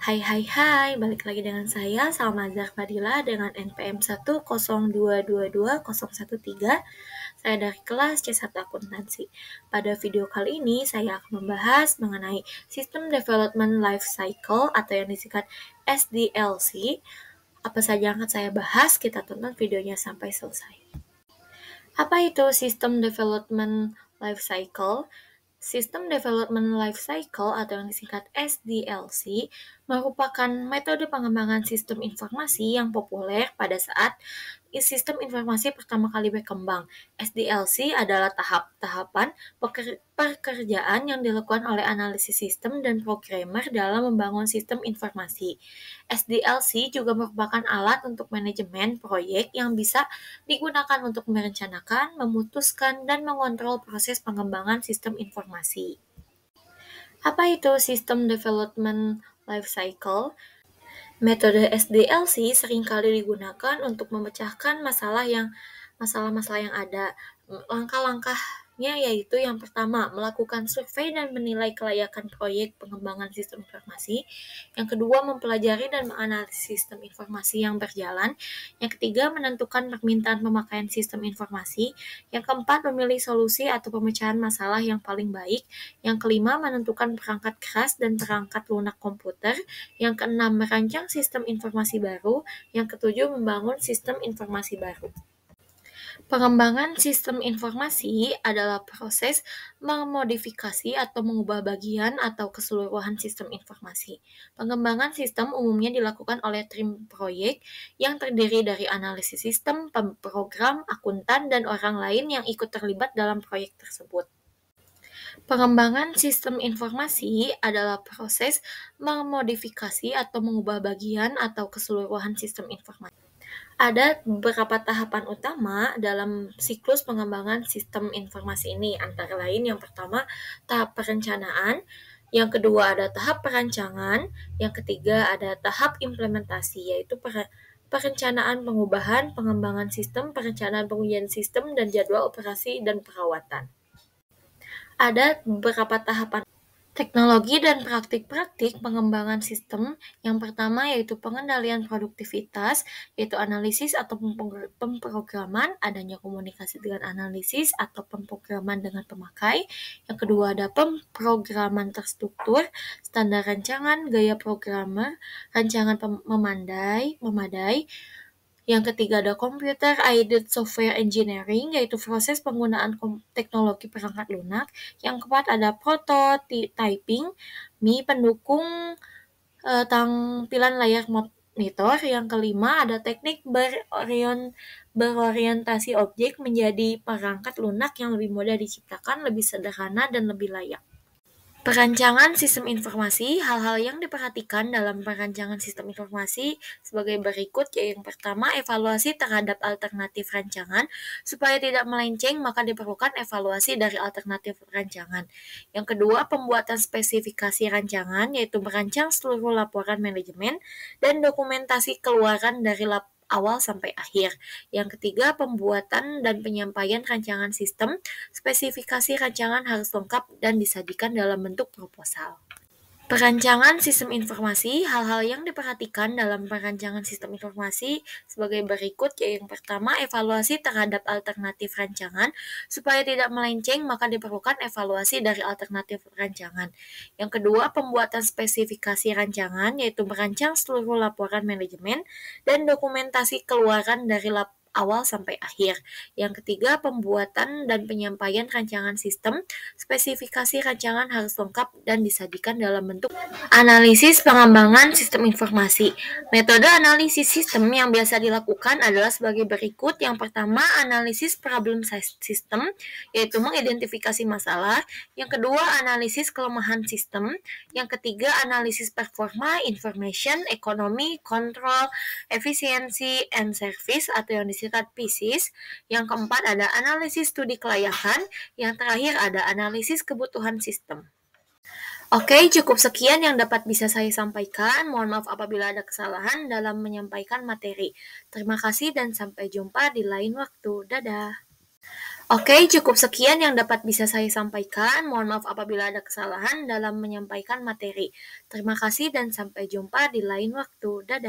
Hai, balik lagi dengan saya, Salma Fadila dengan NPM 102222013. Saya dari kelas C1 Akuntansi. Pada video kali ini, saya akan membahas mengenai System Development Life Cycle atau yang disingkat SDLC. Apa saja yang akan saya bahas, kita tonton videonya sampai selesai. Apa itu System Development Life Cycle? System Development Life Cycle atau yang disingkat SDLC merupakan metode pengembangan sistem informasi yang populer pada saat sistem informasi pertama kali berkembang. SDLC adalah tahap-tahapan pekerjaan yang dilakukan oleh analisis sistem dan programmer dalam membangun sistem informasi. SDLC juga merupakan alat untuk manajemen proyek yang bisa digunakan untuk merencanakan, memutuskan, dan mengontrol proses pengembangan sistem informasi. Apa itu System Development Life Cycle? Metode SDLC seringkali digunakan untuk memecahkan masalah-masalah yang ada. Langkah-langkahnya yaitu yang pertama, melakukan survei dan menilai kelayakan proyek pengembangan sistem informasi. Yang kedua, mempelajari dan menganalisis sistem informasi yang berjalan. Yang ketiga, menentukan permintaan pemakaian sistem informasi. Yang keempat, memilih solusi atau pemecahan masalah yang paling baik. Yang kelima, menentukan perangkat keras dan perangkat lunak komputer. Yang keenam, merancang sistem informasi baru. Yang ketujuh, membangun sistem informasi baru. Pengembangan sistem informasi adalah proses memodifikasi atau mengubah bagian atau keseluruhan sistem informasi. Pengembangan sistem umumnya dilakukan oleh tim proyek yang terdiri dari analisis sistem, pemrogram, akuntan, dan orang lain yang ikut terlibat dalam proyek tersebut. Pengembangan sistem informasi adalah proses memodifikasi atau mengubah bagian atau keseluruhan sistem informasi. Ada beberapa tahapan utama dalam siklus pengembangan sistem informasi ini, antara lain yang pertama tahap perencanaan, yang kedua ada tahap perancangan, yang ketiga ada tahap implementasi, yaitu perencanaan pengubahan, pengembangan sistem, perencanaan pengujian sistem, dan jadwal operasi dan perawatan. Ada beberapa tahapan teknologi dan praktik-praktik pengembangan sistem. Yang pertama yaitu pengendalian produktivitas, yaitu analisis atau pemrograman, adanya komunikasi dengan analisis atau pemrograman dengan pemakai. Yang kedua ada pemrograman terstruktur, standar rancangan, gaya programmer, rancangan memadai. Yang ketiga ada computer-aided software engineering, yaitu proses penggunaan teknologi perangkat lunak. Yang keempat ada prototyping, pendukung tampilan layar monitor. Yang kelima ada teknik berorientasi objek menjadi perangkat lunak yang lebih mudah diciptakan, lebih sederhana, dan lebih layak. Perancangan sistem informasi, hal-hal yang diperhatikan dalam perancangan sistem informasi sebagai berikut, yaitu yang pertama, evaluasi terhadap alternatif rancangan. Supaya tidak melenceng, maka diperlukan evaluasi dari alternatif rancangan. Yang kedua, pembuatan spesifikasi rancangan, yaitu merancang seluruh laporan manajemen dan dokumentasi keluaran dari awal sampai akhir. Yang ketiga, pembuatan dan penyampaian rancangan sistem. Spesifikasi rancangan harus lengkap dan disajikan dalam bentuk proposal. Perancangan sistem informasi, hal-hal yang diperhatikan dalam perancangan sistem informasi sebagai berikut, yaitu yang pertama, evaluasi terhadap alternatif rancangan. Supaya tidak melenceng, maka diperlukan evaluasi dari alternatif rancangan. Yang kedua, pembuatan spesifikasi rancangan, yaitu merancang seluruh laporan manajemen dan dokumentasi keluaran dari awal sampai akhir. Yang ketiga, pembuatan dan penyampaian rancangan sistem. Spesifikasi rancangan harus lengkap dan disajikan dalam bentuk analisis pengembangan sistem informasi. Metode analisis sistem yang biasa dilakukan adalah sebagai berikut. Yang pertama, analisis problem system, yaitu mengidentifikasi masalah. Yang kedua, analisis kelemahan sistem. Yang ketiga, analisis performa, information, ekonomi, control, efisiensi, and service atau yang disingkat PISIS. Yang keempat ada analisis studi kelayakan. Yang terakhir ada analisis kebutuhan sistem. Oke, cukup sekian yang dapat bisa saya sampaikan. Mohon maaf apabila ada kesalahan dalam menyampaikan materi. Terima kasih dan sampai jumpa di lain waktu. Dadah. Oke, cukup sekian yang dapat bisa saya sampaikan. Mohon maaf apabila ada kesalahan dalam menyampaikan materi. Terima kasih dan sampai jumpa di lain waktu. Dadah.